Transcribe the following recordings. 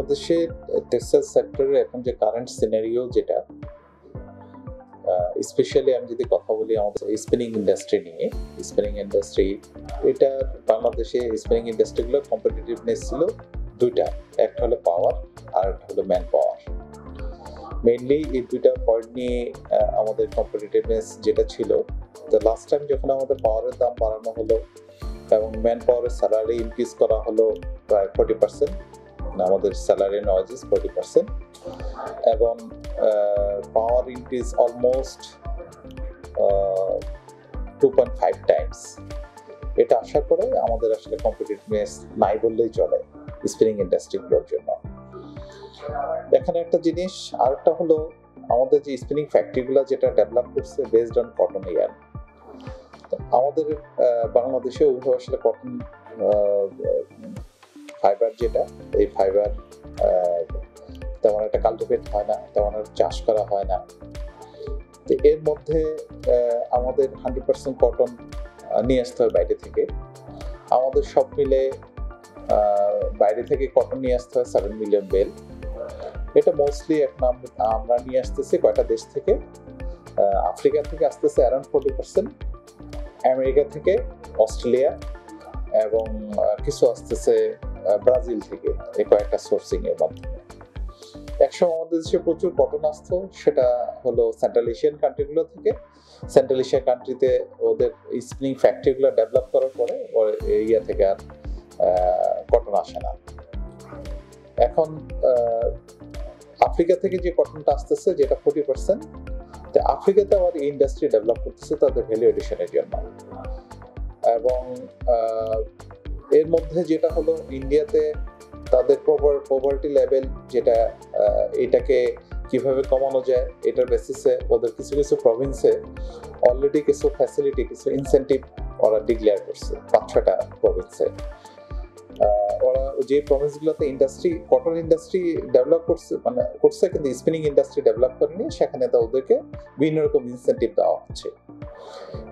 বাংলাদেশের টেক্সটাইল সেক্টরে এখন যে কারেন্ট সিনারিও যেটা স্পেশালি আমি যদি কথা বলি আমাদের স্পিনিং ইন্ডাস্ট্রি নিয়ে, স্পিনিং ইন্ডাস্ট্রি এটা বাংলাদেশে স্পিনিং ইন্ডাস্ট্রিগুলোর কম্পিটিটিভনেস ছিল দুইটা, একটা হলো পাওয়ার আর একটা হলো ম্যান পাওয়ার। মেইনলি এই দুইটা পয়েন্ট নিয়ে আমাদের কম্পিটিটিভনেস যেটা ছিল, তো লাস্ট টাইম যখন আমাদের পাওয়ারের দাম বাড়ানো হলো এবং ম্যান পাওয়ারের স্যালারি ইনক্রিজ করা হলো প্রায় 40%, আমাদের স্যালারি নয়েজেস 40%, এবং পাওয়ার ইনক্রিজ অলমোস্ট 2.5 টাইমস। এটা আসার পরে আমাদের আসলে কম্পিটিটিভনেস নাই বললেই চলে স্পিনিং ইন্ডাস্ট্রিগুলোর জন্য। এখানে একটা জিনিস আরেকটা হলো আমাদের যে স্পিনিং ফ্যাক্টরিগুলো যেটা ডেভেলপ করছে বেসড অন কটন ইয়ার্ন। আমাদের বাংলাদেশে ওইভাবে আসলে কটন ফাইবার যেটা, এই ফাইবার তেমন একটা কাল্টিভেট হয় না, তেমন একটা চাষ করা হয় না। তো এর মধ্যে আমাদের 100% কটন নিয়ে আসতে হয় বাইরে থেকে। আমাদের সব মিলে বাইরে থেকে কটন নিয়ে আসতে হয় 7 মিলিয়ন বেল। এটা মোস্টলি এখন আমরা নিয়ে আসতেছি কয়টা দেশ থেকে, আফ্রিকা থেকে আসতেছে অ্যারাউন্ড 40%, আমেরিকা থেকে, অস্ট্রেলিয়া এবং কিছু আসতেছে ব্রাজিল থেকে, এই কয়েকটা সোর্সিং এর মাধ্যমে। একসময় আমাদের দেশে প্রচুর কটন আসতো, সেটা হলো সেন্ট্রাল এশিয়ান কান্ট্রিগুলো থেকে। সেন্ট্রাল এশিয়ান কান্ট্রিতে ওদের স্পিনিং ফ্যাক্টরিগুলো ডেভেলপ করার পরে এরিয়া থেকে আর কটন আসে না। এখন আফ্রিকা থেকে যে কটনটা আসতেছে যেটা 40%, তো আফ্রিকাতে আবার এই ইন্ডাস্ট্রি ডেভেলপ করতেছে তাদের ভ্যালু এডিশনের জন্য। এবং এর মধ্যে যেটা হলো ইন্ডিয়াতে তাদের পভার্টি লেভেল যেটা, এটাকে কিভাবে কমানো যায় এটার বেসিসে ওদের কিছু কিছু প্রভিন্সে অলরেডি কিছু ফ্যাসিলিটি, কিছু ইনসেন্টিভ ওরা ডিক্লেয়ার করছে 5-6টা প্রভিন্সে। ওরা যে প্রভিন্সগুলোতে ইন্ডাস্ট্রি, কটন ইন্ডাস্ট্রি ডেভেলপ করছে কিন্তু স্পিনিং ইন্ডাস্ট্রি ডেভেলপ করেনি, সেখানে তো ওদেরকে বিভিন্ন রকম ইনসেন্টিভ দেওয়া হচ্ছে।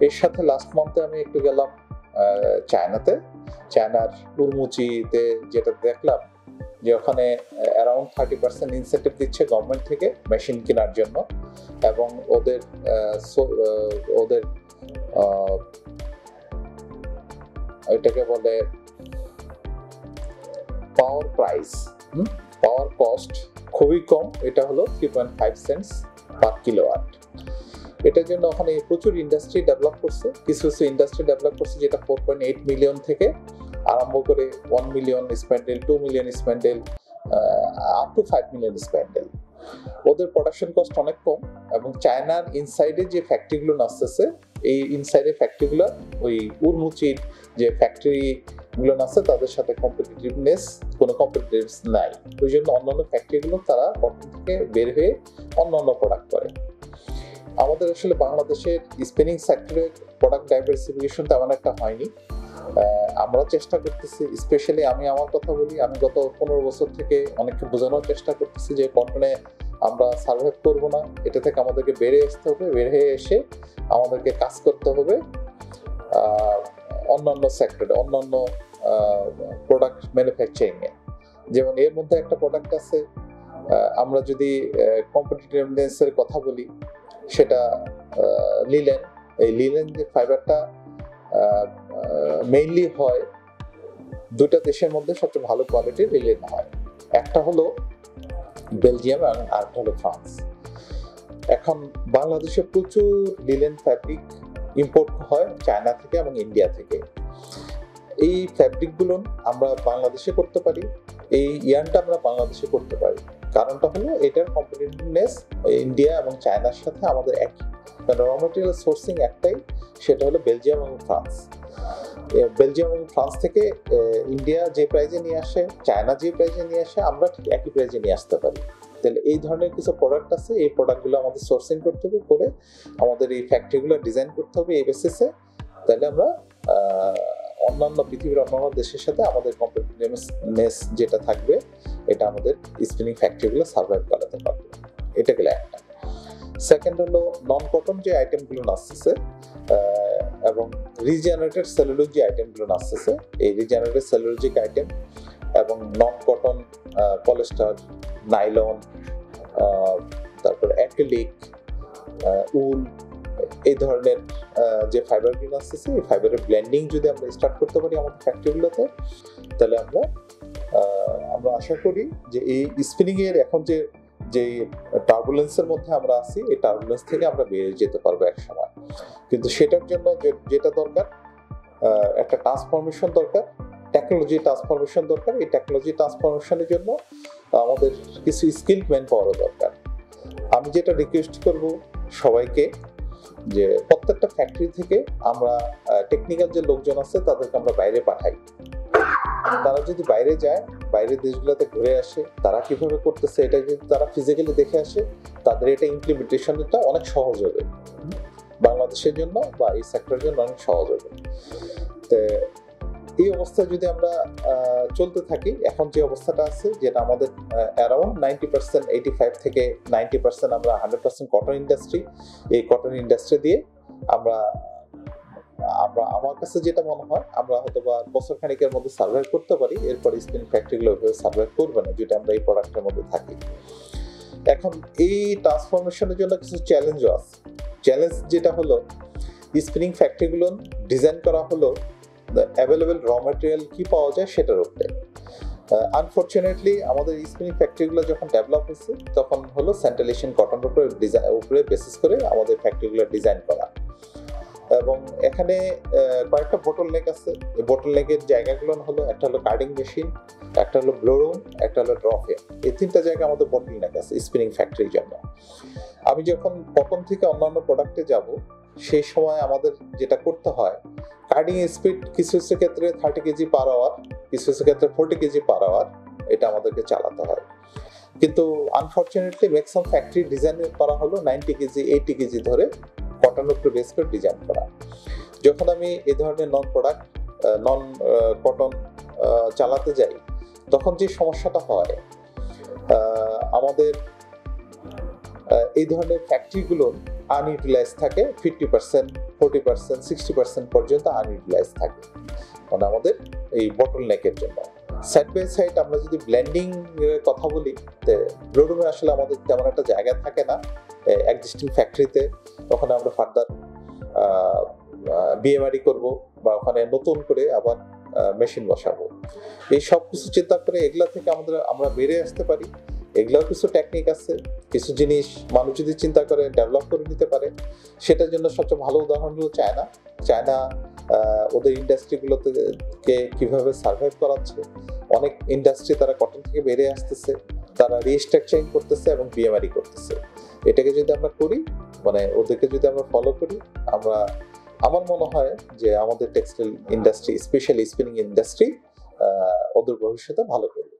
এর সাথে লাস্ট মান্থে আমি একটু গেলাম চায়নাতে, চায়নার উরমুচিতে, যেটা দেখলাম যে ওখানে অ্যারাউন্ড 30% ইনসেন্টিভ দিচ্ছে গভর্নমেন্ট থেকে মেশিন কেনার জন্য, এবং ওদের এটাকে বলে পাওয়ার প্রাইস, পাওয়ার কস্ট খুবই কম, এটা হলো 3.5 সেন্টস পার কিলোওয়াট। এটার জন্য ওখানে প্রচুর ইন্ডাস্ট্রি ডেভেলপ করছে, কিছু কিছু ইন্ডাস্ট্রি ডেভেলপ করছে যেটা 4.8 মিলিয়ন থেকে আরম্ভ করে 1 million স্প্যান্ডেল, 2 million স্প্যান্ডেল, up to 5 million স্প্যান্ডেল। ওদের প্রোডাকশন কস্ট অনেক কম, এবং চায়নার ইনসাইডে যে ফ্যাক্টরিগুলো আসতেছে, এই ইনসাইডের ফ্যাক্টরিগুলো ওই উরমুচির যে ফ্যাক্টরিগুলো আছে তাদের সাথে কোনো কম্পিটিটিভনেস নাই। ওই জন্য অন্যান্য ফ্যাক্টরিগুলো তারা কটন থেকে বের হয়ে অন্যান্য প্রোডাক্ট করে। আমাদের আসলে বাংলাদেশের স্পিনিং সেক্টরে প্রোডাক্ট ডাইভার্সিফিকেশন তেমন একটা হয়নি। আমরা চেষ্টা করতেছি, স্পেশালি আমি আমার কথা বলি, আমি গত 15 বছর থেকে অনেককে বোঝানোর চেষ্টা করতেছি যে কটনে আমরা সার্ভাইভ করবো না, এটা থেকে আমাদেরকে বেড়ে আসতে হবে, বের হয়ে এসে আমাদেরকে কাজ করতে হবে অন্যান্য সেক্টরে, অন্যান্য প্রোডাক্ট ম্যানুফ্যাকচারিংয়ে। যেমন এর মধ্যে একটা প্রোডাক্ট আছে, আমরা যদি কম্পিটিটিভনেসের কথা বলি, সেটা লিলেন। এই লিলেন যে ফাইবারটা মেইনলি হয় দুটা দেশের মধ্যে সবচেয়ে ভালো কোয়ালিটির লিলেন হয়, একটা হলো বেলজিয়াম আর একটা হলো ফ্রান্স। এখন বাংলাদেশে প্রচুর লিলেন ফ্যাব্রিক ইম্পোর্ট হয় চায়না থেকে এবং ইন্ডিয়া থেকে। এই ফ্যাব্রিকগুলো আমরা বাংলাদেশে করতে পারি, এই ইয়ার্নটা আমরা বাংলাদেশে করতে পারি। কারণটা হলো এটার কম্পিটিটিভনেস ইন্ডিয়া এবং চায়নার সাথে আমাদের একই, কারণ র মেটেরিয়াল সোর্সিং একটাই, সেটা হলো বেলজিয়াম এবং ফ্রান্স। বেলজিয়াম এবং ফ্রান্স থেকে ইন্ডিয়া যে প্রাইজে নিয়ে আসে, চায়না যে প্রাইজে নিয়ে আসে, আমরা ঠিক একই প্রাইজে নিয়ে আসতে পারি। তাহলে এই ধরনের কিছু প্রোডাক্ট আছে, এই প্রোডাক্টগুলো আমাদের সোর্সিং করতে হবে, করে আমাদের এই ফ্যাক্টরিগুলো ডিজাইন করতে হবে এই বেসিসে। তাহলে আমরা অন্যান্য পৃথিবীর অন্যান্য দেশের সাথে আমাদের কম্পিটিটিভনেস যেটা থাকবে, এটা আমাদের স্পিনিং ফ্যাক্টরিগুলো সার্ভাইভ করাতে পারবে। এটা গেলে একটা। সেকেন্ড হলো নন কটন যে আইটেমগুলো আসতেছে এবং রিজেনারেটেড সেলুলোজ যে আইটেমগুলো আসতেছে, এই রিজেনারেটেড সেলুলোজিক আইটেম এবং নন কটন, পলিস্টার, নাইলন, তারপর অ্যাক্রিলিক, উল, এই ধরনের যে ফাইবারগুলো আছে এই ফাইবারের ব্লেন্ডিং যদি আমরা স্টার্ট করতে পারি আমাদের ফ্যাক্টরিগুলোতে, তাহলে আমরা আশা করি যে এই স্পিনিং এর এখন যে টার্বুলেন্সের মধ্যে আমরা আছি, এই টার্বুলেন্স থেকে আমরা বেরিয়ে যেতে পারবো এক সময়। কিন্তু সেটার জন্য যেটা দরকার, একটা ট্রান্সফরমেশন দরকার, টেকনোলজি ট্রান্সফরমেশন দরকার। এই টেকনোলজি ট্রান্সফরমেশনের জন্য আমাদের কিছু স্কিলড ম্যান পাওয়ার দরকার। আমি যেটা রিকোয়েস্ট করব সবাইকে, যে প্রত্যেকটা ফ্যাক্টরি থেকে আমরা টেকনিক্যাল যে লোকজন আছে তাদেরকে আমরা বাইরে পাঠাই। তারা যদি বাইরে যায়, বাইরের দেশগুলোতে ঘুরে আসে, তারা কিভাবে করতেছে এটা যদি তারা ফিজিক্যালি দেখে আসে, তাদের এটা ইমপ্লিমেন্টেশনটা অনেক সহজ হবে, বাংলাদেশের জন্য বা এই সেক্টরের জন্য অনেক সহজ হবে। তো এই অবস্থায় যদি আমরা চলতে থাকি, এখন যে অবস্থাটা আছে, যেটা আমাদের অ্যারাউন্ড 90%, 85 থেকে 90% আমরা 100% কটন ইন্ডাস্ট্রি, এই কটন ইন্ডাস্ট্রি দিয়ে আমরা আমার কাছে যেটা মনে হয় আমরা হয়তো বা বছর খানিকের মধ্যে সার্ভাইভ করতে পারি। এরপর স্পিনিং ফ্যাক্টরিগুলো ওইভাবে সার্ভাইভ করবে না যদি আমরা এই প্রোডাক্টের মধ্যে থাকি। এখন এই ট্রান্সফরমেশনের জন্য কিছু চ্যালেঞ্জও আছে। চ্যালেঞ্জ যেটা হলো, স্পিনিং ফ্যাক্টরিগুলো ডিজাইন করা হলো অ্যাভেলেবেল র ম্যাটেরিয়াল কি পাওয়া যায় সেটার উপরে। আনফরচুনেটলি আমাদের স্পিনিং ফ্যাক্টরিগুলো যখন ডেভেলপ হয়েছে তখন হলো সেন্ট্রাল এশিয়ান কটনের উপরে বেসিস করে আমাদের ফ্যাক্টরিগুলো ডিজাইন করা, এবং এখানে কয়েকটা বোটল নেক আছে। এই বোটল নেকের জায়গাগুলো হলো, একটা হলো কার্ডিং মেশিন, একটা হলো ব্লো রুম, একটা হলো ড্রপে। এই তিনটা জায়গা আমাদের বোটল নেক আছে স্পিনিং ফ্যাক্টরির জন্য। আমি যখন কটন থেকে অন্যান্য প্রোডাক্টে যাব, সেই সময় আমাদের যেটা করতে হয়, কার্ডিং স্পিড কিছু কিছু ক্ষেত্রে 30 কেজি পার আওয়ার, কিছু কিছু ক্ষেত্রে 40 কেজি পার আওয়ার, এটা আমাদেরকে চালাতে হয়। কিন্তু আনফরচুনেটলি ম্যাক্সিমাম ফ্যাক্টরি ডিজাইন করা হলো 90 কেজি 80 কেজি ধরে কটন উপরে বেস করে ডিজাইন করা। যখন আমি এই ধরনের নন কটন চালাতে যাই, তখন যে সমস্যাটা হয়, আমাদের এই ধরনের ফ্যাক্টরিগুলো আনইউটিলাইজ থাকে, 50%, 40%, 60% পর্যন্ত আনইউটিলাইজ থাকে, মানে আমাদের এই বটল নেকের জন্য। সাইড বাই সাইড আমরা যদি ব্লেন্ডিং এর কথা বলি, ব্লোরুমে আসলে আমাদের তেমন একটা জায়গা থাকে না এক্সিস্টিং ফ্যাক্টরিতে। ওখানে আমরা ফার্দার বিএমআরই করব বা ওখানে নতুন করে আবার মেশিন বসাবো। এই সব কিছু চিন্তা করে এগুলা থেকে আমরা বেরিয়ে আসতে পারি। এগুলাও কিছু টেকনিক আছে, কিছু জিনিস মানুষ যদি চিন্তা করে ডেভেলপ করে নিতে পারে। সেটার জন্য সবচেয়ে ভালো উদাহরণ হলো চায়না ওদের ইন্ডাস্ট্রিগুলোতে কিভাবে সার্ভাইভ করাচ্ছে। অনেক ইন্ডাস্ট্রি তারা কটন থেকে বেরিয়ে আসতেছে, তারা রিস্ট্রাকচারিং করতেছে এবং বিএমআরই করতেছে। এটাকে যদি আমরা করি, মানে ওদেরকে যদি আমরা ফলো করি, আমার মনে হয় যে আমাদের textile industry, specially spinning industry, ওদের ভবিষ্যতে ভালো করবে।